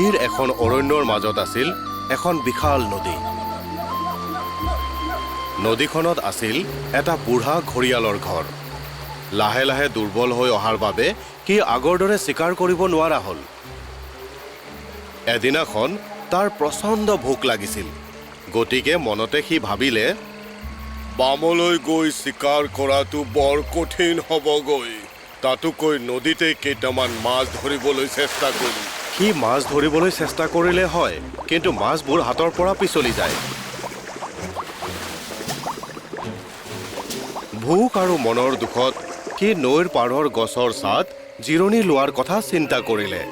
গভীৰ এখন অৰণ্যৰ মাজত আছিল এখন বিশাল নদী। নদীখনত আছিল এটা বুঢ়া ঘৰিয়ালৰ ঘৰ। লাহে লাহে দুৰ্বল হৈ অহাৰ বাবে সি আগৰ দৰে চিকাৰ কৰিব নোৱাৰা হ'ল। এদিনাখন তাৰ প্ৰচণ্ড ভোক লাগিছিল, গতিকে মনতে সি ভাবিলে, বামলৈ গৈ চিকাৰ কৰাটো বৰ কঠিন হ'বগৈ। তাতোকৈ নদীতে কেইটামান মাছ ধৰিবলৈ চেষ্টা কৰিম। সি মাছ ধৰিবলৈ চেষ্টা কৰিলে হয়, কিন্তু মাছবোৰ হাতৰ পৰা পিছলি যায়। ভোক আৰু মনৰ দুখত সি নৈৰ পাৰৰ গছৰ ছাঁত জিৰণি লোৱাৰ কথা চিন্তা কৰিলে।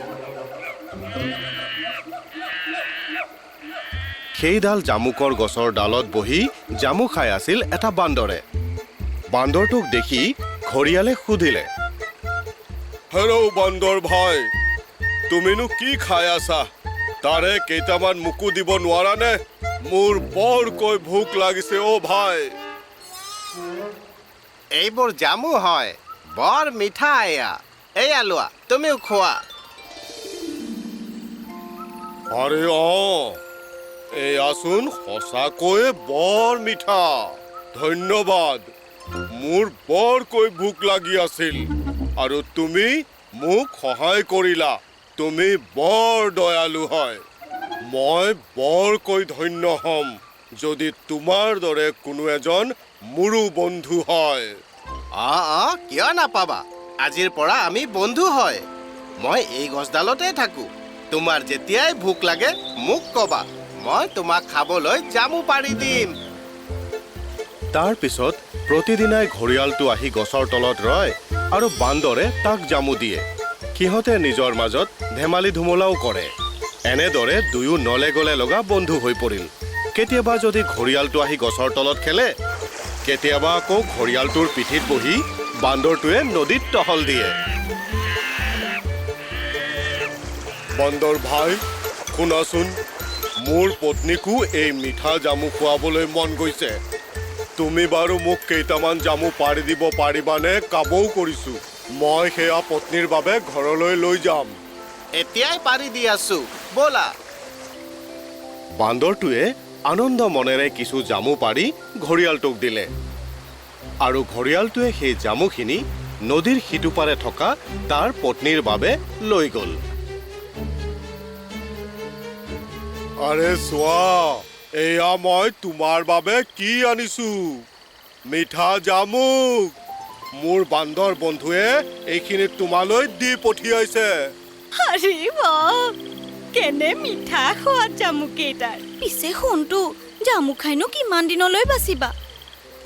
সেইডাল জামুকৰ গছৰ ডালত বহি জামু খাই আছিল এটা বান্দৰে। বান্দৰটোক দেখি ঘৰিয়ালে সুধিলে, হেৰৌ বান্দৰ ভাই, তুমিনো কি খাই আছা? তাৰে কেইটামান মোকো দিব নোৱাৰানে? মোৰ বৰকৈ ভোক লাগিছে অ' ভাই। এইবোৰ জামু হয়, বৰ মিঠা এয়া লোৱা, তুমিও খোৱা। আৰে এয়াচোন সঁচাকৈয়ে বৰ মিঠা। ধন্যবাদ, মোৰ বৰকৈ ভোক লাগি আছিল আৰু তুমি মোক সহায় কৰিলা। তুমি বৰ দয়ালু হয়। মই বৰকৈ ধন্য হ'ম যদি তোমাৰ দৰে কোনো এজন মোৰো বন্ধু হয়। কিয় নাপাবা? আজিৰ পৰা আমি বন্ধু হয়। মই এই গছডালতে থাকোঁ। তোমাৰ যেতিয়াই ভোক লাগে মোক ক'বা, মই তোমাক খাবলৈ জামু পাৰি দিম। তাৰ পিছত প্ৰতিদিনাই ঘৰিয়ালটো আহি গছৰ তলত ৰয় আৰু বান্দৰে তাক জামু দিয়ে। সিহঁতে নিজৰ মাজত ধেমালি ধুমলাও কৰে। এনেদৰে দুয়ো নলে গলে লগা বন্ধু হৈ পৰিল। কেতিয়াবা যদি ঘৰিয়ালটো আহি গছৰ তলত খেলে, কেতিয়াবা আকৌ ঘৰিয়ালটোৰ পিঠিত বহি বান্দৰটোৱে নদীত টহল দিয়ে। বান্দৰ ভাই, শুনাচোন, মোৰ পত্নীকো এই মিঠা জামু খুৱাবলৈ মন গৈছে। তুমি বাৰু মোক কেইটামান জামু পাৰি দিব পাৰিবানে? কাবৌ কৰিছোঁ। মই সেয়া পত্নীৰ বাবে ঘৰলৈ লৈ যাম। এতিয়াই পাৰি দি আছো, ব'লা। বান্দৰটোৱে আনন্দ মনেৰে কিছু জামু পাৰি ঘৰিয়ালটোক দিলে আৰু ঘৰিয়ালটোৱে সেই জামুখিনি নদীৰ সিটোপাৰে থকা তাৰ পত্নীৰ বাবে লৈ গ'ল। আৰে চোৱা, এয়া মই তোমাৰ বাবে কি আনিছো, মিঠা জামুক। মোৰ বান্দৰ বন্ধুৱে এইখিনি তোমালৈ দি পঠিয়াইছে। আৰে বাহ, কেনে মিঠা সোৱাদ জামুকেইটাৰ। পিছে সোণটো, জামু খাইনো কিমান দিনলৈ বাচিবা?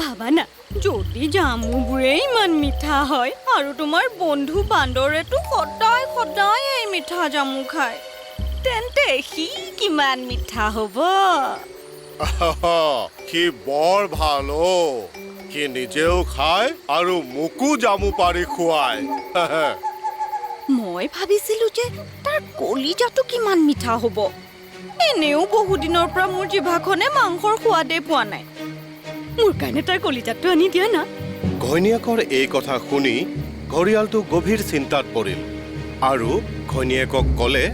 ভাবা না, যদি জামুবোৰে ইমান মিঠা হয় আৰু তোমাৰ বন্ধু বান্দৰেতো সদায় সদায় এই মিঠা জামু খায়, তেন্তে সি কিমান মিঠা হ'ব। সি বৰ ভাল অ'। সি নিজেও খায় আৰু মোকো জামু পাৰি খুৱায়। মই ভাবিছিলো যে তাৰ কলিজাটো কিমান মিঠা হ'ব। এনেও বহুদিনৰ পৰা মোৰ জিভাখনে মাংসৰ সোৱাদেই পোৱা নাই। মোৰ কাৰণে তাৰ কলিজাটো আনি দিয়া না। ঘৈণীয়েকৰ এই কথা শুনি ঘৰিয়ালটো গভীৰ চিন্তাত পৰিল আৰু ঘৈণীয়েকক ক'লে,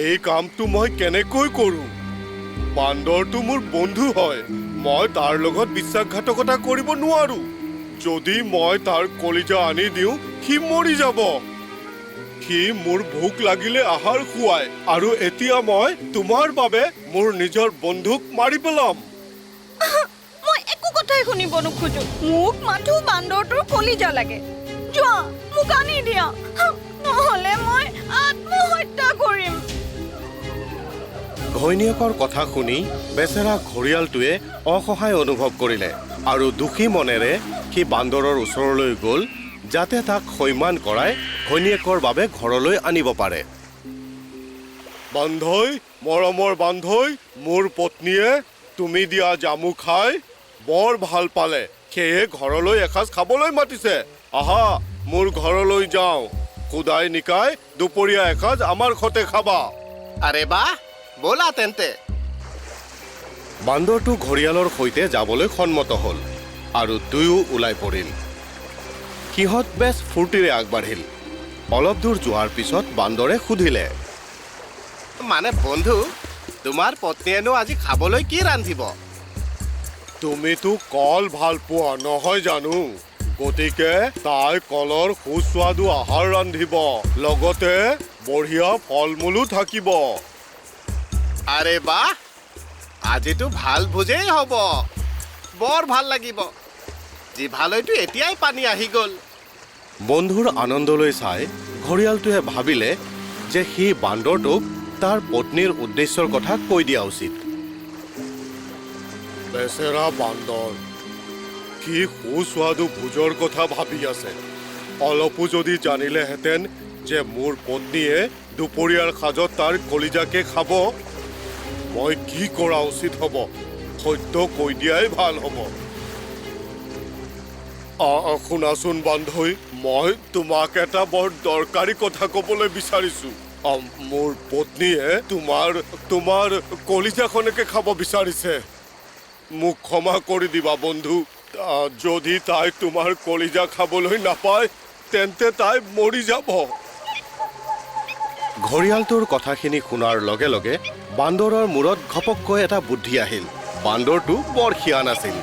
এই কামটো মই কেনেকৈ কৰোঁ? বান্দৰটো মোৰ বন্ধু হয়, মই তাৰ লগত বিশ্বাসঘাতকতা কৰিব নোৱাৰোঁ। যদি মই তাৰ কলিজা আনি দিওঁ, সি মৰি যাব। সি মোৰ ভোক লাগিলে আহাৰ খুৱায় আৰু এতিয়া মই তোমাৰ বাবে মোৰ নিজৰ বন্ধুক মাৰি পেলাম। মই একো কথাই শুনিব নোখোজো। মোক মাথো বান্দৰটোৰ কলিজা লাগে। যোৱা, মোক আনি দিয়া, নহ'লে মই আত্মহত্যা কৰিম। ঘৈণীয়েকৰ কথা শুনি বেচেৰা ঘৰিয়ালটোৱে অসহায় অনুভৱ কৰিলে আৰু দুখী মনেৰে সি বান্দৰৰ ওচৰলৈ গ'ল, যাতে তাক সৈমান কৰাই ঘৈণীয়েকৰ বাবে ঘৰলৈ আনিব পাৰে। বান্ধৈ, মৰমৰ বান্ধৈ, মোৰ পত্নীয়ে তুমি দিয়া জামু খাই বৰ ভাল পালে, সেয়ে ঘৰলৈ এসাঁজ খাবলৈ মাতিছে। আহা, মোৰ ঘৰলৈ যাওঁ। খুদাই নিকাই দুপৰীয়া এসাঁজ আমাৰ ঘৰতে খাবা। আৰে বাহ, ব'লা তেন্তে। বান্দৰটো ঘৰিয়ালৰ সৈতে যাবলৈ সন্মত হ'ল আৰু দুয়ো ওলাই পৰিল। সিহঁত বেছ ফূৰ্তিৰে আগবাঢ়িল। অলপ দূৰ যোৱাৰ পিছত বান্দৰে সুধিলে, মানে বন্ধু, তোমাৰ পত্নীয়েনো আজি খাবলৈ কি ৰান্ধিব? তুমিতো কল ভাল পোৱা নহয় জানো? গতিকে তাই কলৰ সুস্বাদু আহাৰ ৰান্ধিব, লগতে বঢ়িয়া ফল মূলো থাকিব। আৰে বাহ, আজিতো ভাল ভোজেই হ'ব। বৰ ভাল লাগিব। জিভালৈতো এতিয়াই পানী আহি গ'ল। বন্ধুৰ আনন্দলৈ চাই ঘৰিয়ালটোৱে ভাবিলে যে সি বান্দৰটোক তাৰ পত্নীৰ উদ্দেশ্যৰ কথা কৈ দিয়া উচিত। বেচেৰা বান্দৰ, কি সুস্বাদু ভোজৰ কথা ভাবি আছে। অলপো যদি জানিলেহেঁতেন যে মোৰ পত্নীয়ে দুপৰীয়াৰ সাজত তাৰ কলিজাকে খাব, মই কি কৰা উচিত হ'ব? সত্য কৈ দিয়াই ভাল হ'ব। শুনাচোন বান্ধৈ, মই তোমাক এটা বৰ দৰকাৰী কথা ক'বলৈ বিচাৰিছোঁ। মোৰ পত্নীয়ে তোমাৰ কলিজাখনকে খাব বিচাৰিছে। মোক ক্ষমা কৰি দিবা বন্ধু। যদি তাই তোমাৰ কলিজা খাবলৈ নাপায় তেন্তে তাই মৰি যাব। ঘৰিয়ালটোৰ কথাখিনি শুনাৰ লগে লগে বান্দৰৰ মূৰত ঘপককৈ এটা বুদ্ধি আহিল। বান্দৰটো বৰ শিয়ান আছিল।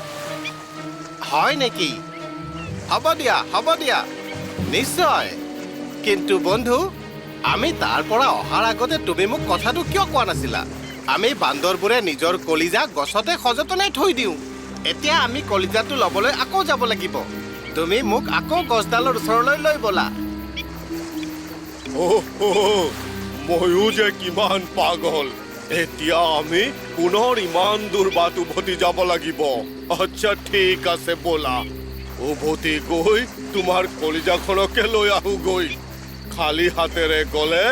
হয় নেকি? হ'ব দিয়া, নিশ্চয়। কিন্তু বন্ধু, আমি তাৰ পৰা অহাৰ আগতে তুমি মোক কথাটো কিয় কোৱা নাছিলা? আমি বান্দৰবোৰে নিজৰ কলিজা গছতে সযতনে থৈ দিওঁ। এতিয়া আমি কলিজাটো ল'বলৈ আকৌ যাব লাগিব। তুমি মোক আকৌ গছডালৰ ওচৰলৈ লৈ ব'লা। ময়ো যে কিমান পাগল। এতিয়া আমি পুনৰ ইমান দূৰ বাট উভতি যাব লাগিব। আচ্ছা ঠিক আছে, ব'লা। উভতি গৈ তোমাৰ কলিজাখনকে লৈ আহোগৈ। খালী হাতেৰে গ'লে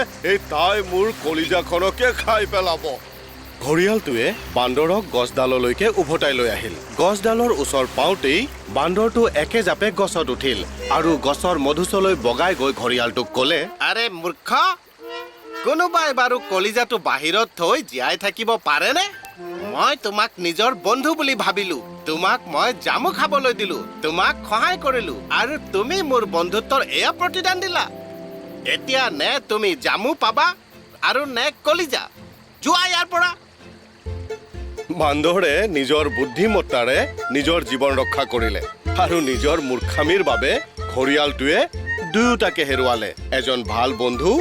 তাই মোৰ কলিজাখনকে খাই পেলাব। ঘৰিয়ালটোৱে বান্দৰক গছডাললৈকে উভতাই লৈ আহিল। গছডালৰ ওচৰ পাওঁতেই বান্দৰটো একে জাপে গছত উঠিল আৰু গছৰ মধুচলৈ বগাই গৈ ঘৰিয়ালটোক ক'লে, আৰে মূৰ্খ, কোনোবাই বাৰু কলিজাটো বাহিৰত থৈ জীয়াই থাকিব পাৰেনে? মই তোমাক নিজৰ বন্ধু বুলি ভাবিলো। তোমাক মই জামু খাবলৈ দিলো, তোমাক সহায় কৰিলো, আৰু তুমি মোৰ বন্ধুত্বৰ এয়া প্ৰতিদান দিলা। এতিয়া নে তুমি জামু পাবা আৰু নে কলিজা? যোৱা ইয়াৰ পৰা। বান্দৰে নিজৰ বুদ্ধিমত্তাৰে নিজৰ জীৱন ৰক্ষা কৰিলে আৰু নিজৰ মূৰ্খামিৰ বাবে ঘৰিয়ালটোৱে দুয়োটাকে হেৰুৱালে, এজন ভাল বন্ধু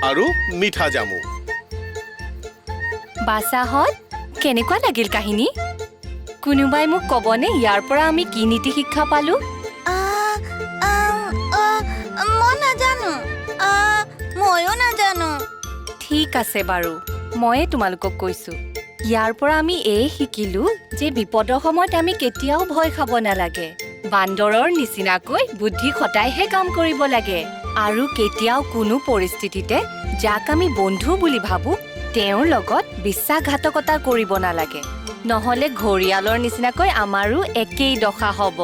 আৰু মিঠা জামু। বাচাহঁত, কেনেকুৱা লাগিল কাহিনী? কোনোবাই মোক ক'বনে ইয়াৰ পৰা আমি কি নীতি শিক্ষা পালো? মই নাজানো। ময়ো নাজানো। ঠিক আছে বাৰু, ময়ে তোমালোকক কৈছো। ইয়াৰ পৰা আমি এই শিকিলো যে বিপদৰ সময়ত আমি কেতিয়াও ভয় খাব নালাগে। বান্দৰৰ নিচিনাকৈ বুদ্ধি খটাইহে কাম কৰিব লাগে আৰু কেতিয়াও কোনো পৰিস্থিতিতে যাক আমি বন্ধু বুলি ভাবো তেওঁৰ লগত বিশ্বাসঘাতকতা কৰিব নালাগে। নহ'লে ঘৰিয়ালৰ নিচিনাকৈ আমাৰো একেই দশা হ'ব।